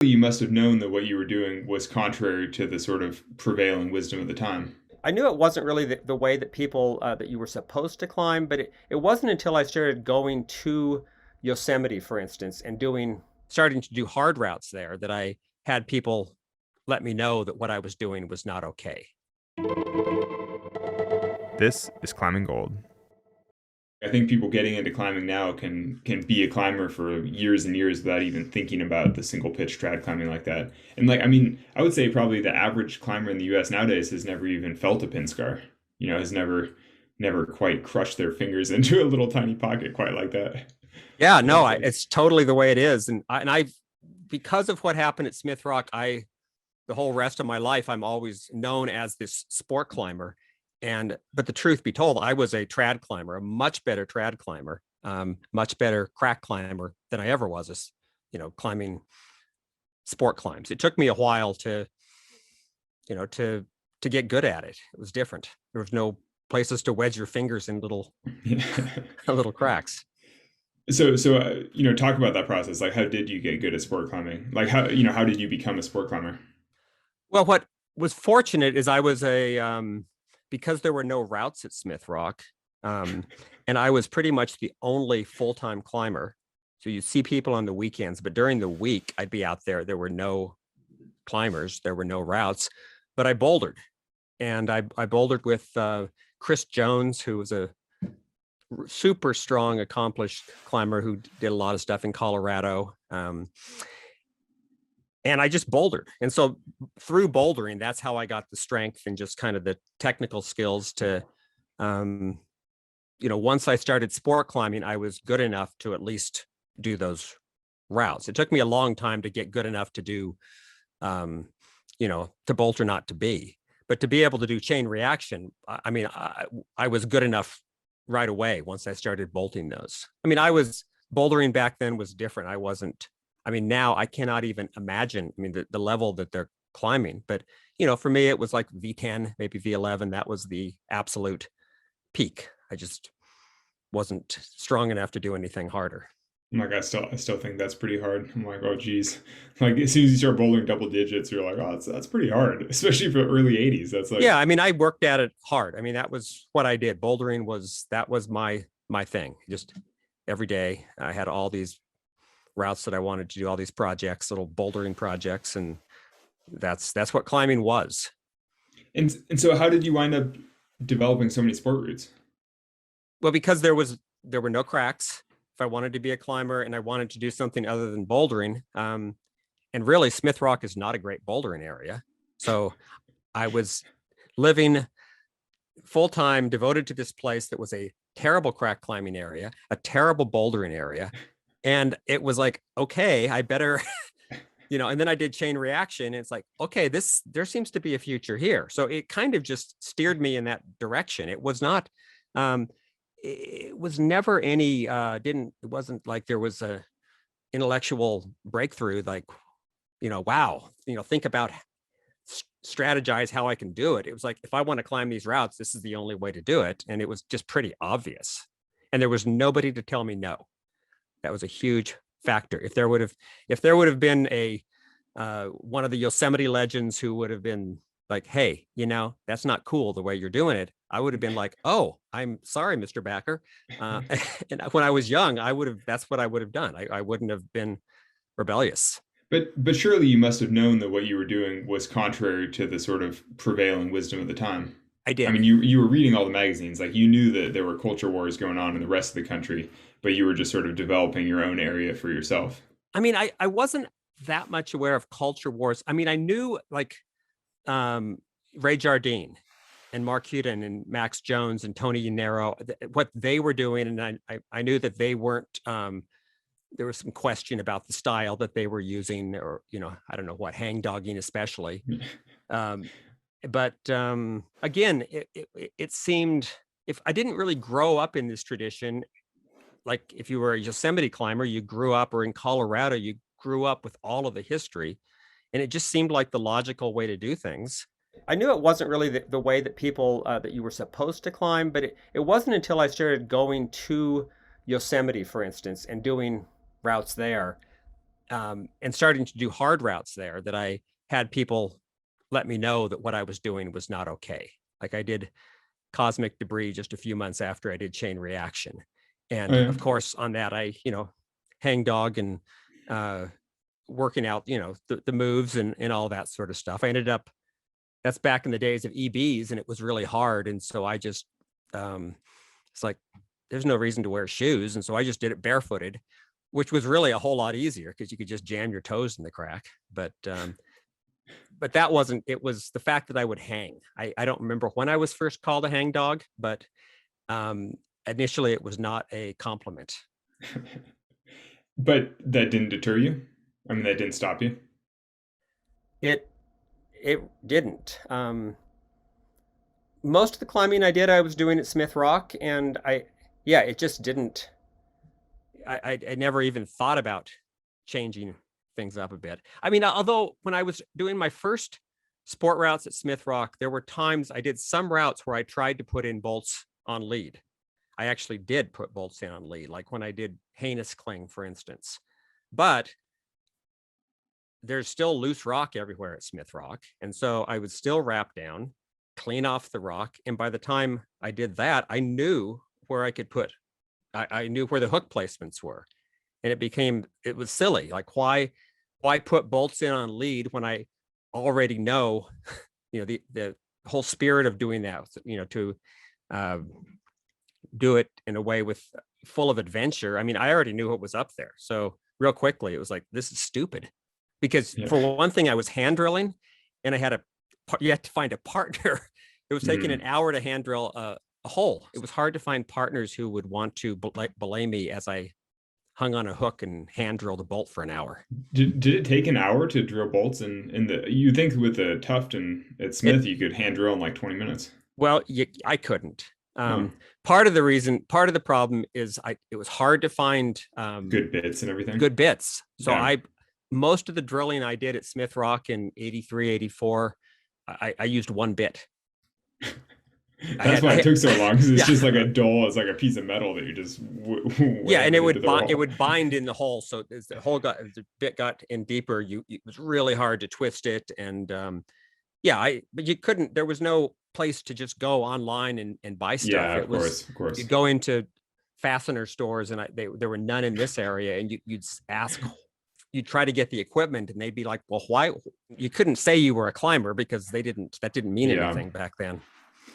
You must have known that what you were doing was contrary to the sort of prevailing wisdom of the time. I knew it wasn't really the way that people that you were supposed to climb, but it wasn't until I started going to Yosemite, for instance, and starting to do hard routes there that I had people let me know that what I was doing was not okay. This is Climbing Gold. I think people getting into climbing now can be a climber for years and years without even thinking about the single pitch trad climbing like that. And like, I mean, I would say probably the average climber in the US nowadays has never even felt a pin scar. Has never quite crushed their fingers into a little tiny pocket quite like that. Yeah, Yeah, no, so it's totally the way it is, and I because of what happened at Smith Rock, the whole rest of my life I'm always known as this sport climber. But the truth be told, I was a trad climber, a much better trad climber, much better crack climber than I ever was as climbing sport climbs. It took me a while to get good at it. It was different. There was no places to wedge your fingers in little yeah. little cracks. Talk about that process. Like, how did you get good at sport climbing? Like, how did you become a sport climber? Well, what was fortunate is I was because there were no routes at Smith Rock, um, and I was pretty much the only full-time climber. So you see people on the weekends, but during the week I'd be out there. There were no climbers, there were no routes, but I bouldered, and I bouldered with Chris Jones, who was a super strong, accomplished climber who did a lot of stuff in Colorado. And I just bouldered. And so through bouldering, that's how I got the strength and just kind of the technical skills to, once I started sport climbing, I was good enough to at least do those routes. It took me a long time to get good enough to do, to boulder, not to be, but to be able to do chain reaction. I was good enough right away once I started bolting those. Bouldering back then was different. Now I cannot even imagine, the level that they're climbing, but for me, it was like V10, maybe V11. That was the absolute peak. I just wasn't strong enough to do anything harder. Like, I still think that's pretty hard. I'm like, oh geez. Like, as soon as you start bowling double digits, you're like, oh, that's pretty hard, especially for early '80s. That's like, Yeah, I worked at it hard. That was what I did. Bouldering was my thing. Just every day I had all these routes that I wanted to do, all these projects, little bouldering projects, and that's what climbing was. and so how did you wind up developing so many sport routes? Well, because there were no cracks. If I wanted to be a climber and I wanted to do something other than bouldering, and really Smith Rock is not a great bouldering area, so I was living full time devoted to this place that was a terrible crack climbing area, a terrible bouldering area. And it was like, okay, I better, and then I did chain reaction. And it's like, okay, there seems to be a future here. So it kind of just steered me in that direction. It was not, it was never it wasn't like there was a intellectual breakthrough, like, wow, think about strategize how I can do it. It was like, if I want to climb these routes, this is the only way to do it. And it was just pretty obvious. And there was nobody to tell me no. That was a huge factor. If there would have been a one of the Yosemite legends who would have been like, hey, that's not cool the way you're doing it, I would have been like, oh, I'm sorry, Mr. Backer. And when I was young, that's what I would have done. I wouldn't have been rebellious. But surely you must have known that what you were doing was contrary to the sort of prevailing wisdom of the time. I I did. mean, you were reading all the magazines, like you knew that there were culture wars going on in the rest of the country, but you were just sort of developing your own area for yourself. I wasn't that much aware of culture wars. I knew like Ray Jardine and Mark Huden and Max Jones and Tony Yanero, what they were doing. And I knew that they weren't, there was some question about the style that they were using, or, I don't know what, hang dogging especially. Um, but again, it seemed, if I didn't really grow up in this tradition, like if you were a Yosemite climber, you grew up, or in Colorado, you grew up with all of the history, and it just seemed like the logical way to do things. I knew it wasn't really the way that people that you were supposed to climb, but it wasn't until I started going to Yosemite, for instance, and doing routes there and starting to do hard routes there, that I had people let me know that what I was doing was not okay. Like I did cosmic debris just a few months after I did chain reaction. Oh, And yeah. of course on that, I, hang dog and working out, the moves and all that sort of stuff. I ended up, that's back in the days of EBs, and it was really hard. And so I just, it's like, there's no reason to wear shoes. And so I just did it barefooted, which was really a whole lot easier because you could just jam your toes in the crack. But that wasn't, it was the fact that I would hang. I don't remember when I was first called a hang dog, but initially it was not a compliment. But that didn't deter you? I mean, that didn't stop you? It didn't. Most of the climbing I did, I was doing at Smith Rock, and it just didn't. I never even thought about changing things up a bit. I mean, although when I was doing my first sport routes at Smith Rock, there were times I did some routes where I tried to put in bolts on lead. I actually did put bolts in on lead, like when I did Heinous Cling, for instance. But there's still loose rock everywhere at Smith Rock. And so I would still wrap down, clean off the rock. And by the time I did that, I knew where I could put, I knew where the hook placements were. And it was silly. Like why put bolts in on lead when I already know, the whole spirit of doing that, to do it in a way with full of adventure. I mean, I already knew what was up there. So real quickly, it was like, this is stupid. Because Yeah. for one thing, I was hand drilling, and you had to find a partner. It was taking an hour to hand drill a hole. It was hard to find partners who would want to belay me as I hung on a hook and hand drilled a bolt for an hour. Did it take an hour to drill bolts in the? You think with the Tuft and at Smith you could hand drill in like 20 minutes? Well, I couldn't. Oh, Part of the problem is it was hard to find good bits and everything. good bits. So Yeah. most of the drilling I did at Smith Rock in 83, 84, I used one bit. That's why it took so long, because it's Yeah. just like it's like a piece of metal that you just Yeah, and it would it bind in the hole. So as the bit got in deeper, it was really hard to twist it. And but you couldn't. There was no place to just go online and buy stuff. Yeah, of course. You'd go into fastener stores, and there were none in this area, and you'd ask. You'd try to get the equipment, and they'd be like, well, why? You couldn't say you were a climber because that didn't mean anything back then.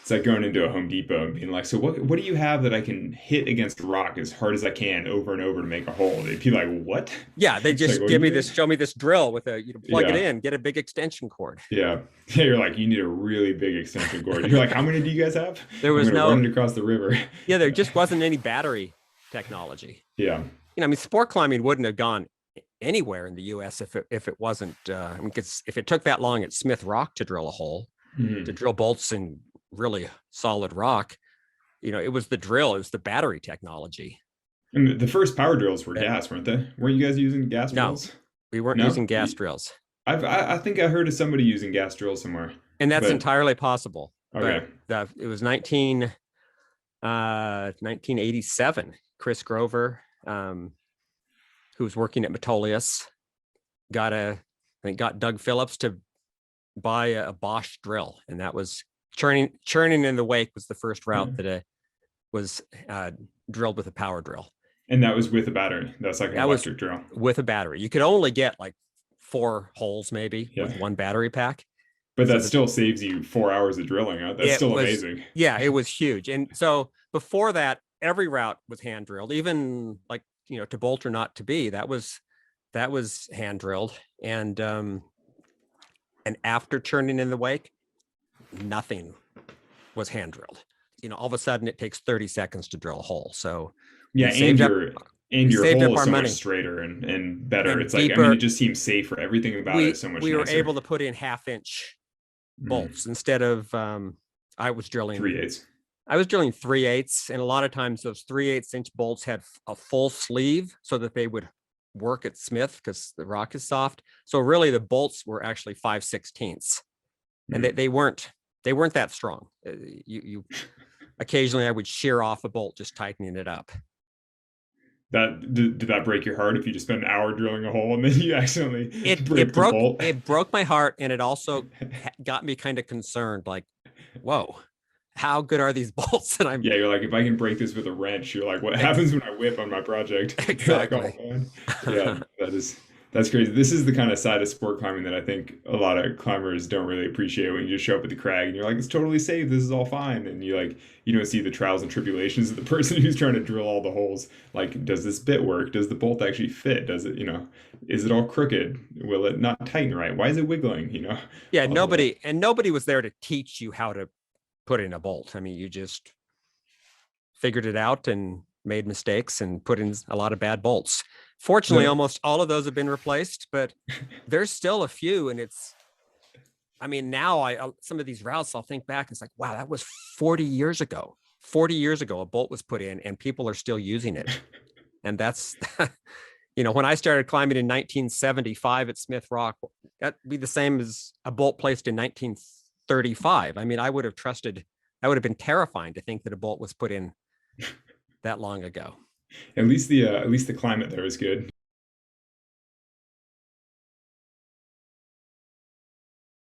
It's like going into a Home Depot and being like, so what do you have that I can hit against rock as hard as I can over and over to make a hole? They'd be like, what? Yeah, they just like, show me this drill with plug it in, get a big extension cord. Yeah. You're like, you need a really big extension cord. You're like, how many do you guys have? There was run it across the river. Yeah, there just wasn't any battery technology. Yeah. I mean, sport climbing wouldn't have gone anywhere in the U.S. if it wasn't. Because if it took that long at Smith Rock to drill a hole, to drill bolts in really solid rock, it was the the battery technology. And the first power drills were gas, weren't they? Weren't you guys using gas drills? No, we weren't using gas drills. I think I heard of somebody using gas drills somewhere. And that's entirely possible. Okay. But it was 1987. Chris Grover, who was working at Metolius, got Doug Phillips to buy a Bosch drill, and that was churning in the wake was the first route that was drilled with a power drill. And that was with a battery. That's like an electric drill. With a battery. You could only get like 4 holes maybe with one battery pack. But that still saves you 4 hours of drilling. Huh? That's still amazing. Yeah, it was huge. And so before that, every route was hand drilled, even like, to bolt or not to be. That was hand drilled. And after churning in the wake, nothing was hand drilled. All of a sudden it takes 30 seconds to drill a hole. So yeah, and your hole is so much straighter and better. And it's like, deeper. I mean, it just seems safer. Everything about it is so much nicer. We were able to put in 1/2-inch bolts instead of I was drilling 3/8. I was drilling 3/8, and a lot of times those 3/8-inch bolts had a full sleeve so that they would work at Smith because the rock is soft. So really the bolts were actually 5/16, and they weren't that strong. You occasionally I would shear off a bolt just tightening it up. Did that break your heart if you just spend an hour drilling a hole and then you accidentally It break the bolt? it broke my heart, and it also got me kind of concerned. Like, whoa, how good are these bolts? And I'm Yeah, you're like, if I can break this with a wrench, you're like, what happens when I whip on my project? You're like, oh exactly. man. Yeah, that's crazy. This is the kind of side of sport climbing that I think a lot of climbers don't really appreciate when you just show up at the crag and you're like, it's totally safe, this is all fine. And you don't see the trials and tribulations of the person who's trying to drill all the holes. Like, does this bit work? Does the bolt actually fit? Does it, is it all crooked? Will it not tighten right? Why is it wiggling? Yeah, All of that. nobody was there to teach you how to put in a bolt. I mean, you just figured it out and made mistakes and put in a lot of bad bolts. Fortunately, No. almost all of those have been replaced, but there's still a few. And I mean, now some of these routes, I'll think back and it's like, wow, that was 40 years ago. 40 years ago, a bolt was put in and people are still using it. And that's, when I started climbing in 1975 at Smith Rock, that'd be the same as a bolt placed in 1935. I mean, I would have been terrifying to think that a bolt was put in that long ago. At least the climate there is good.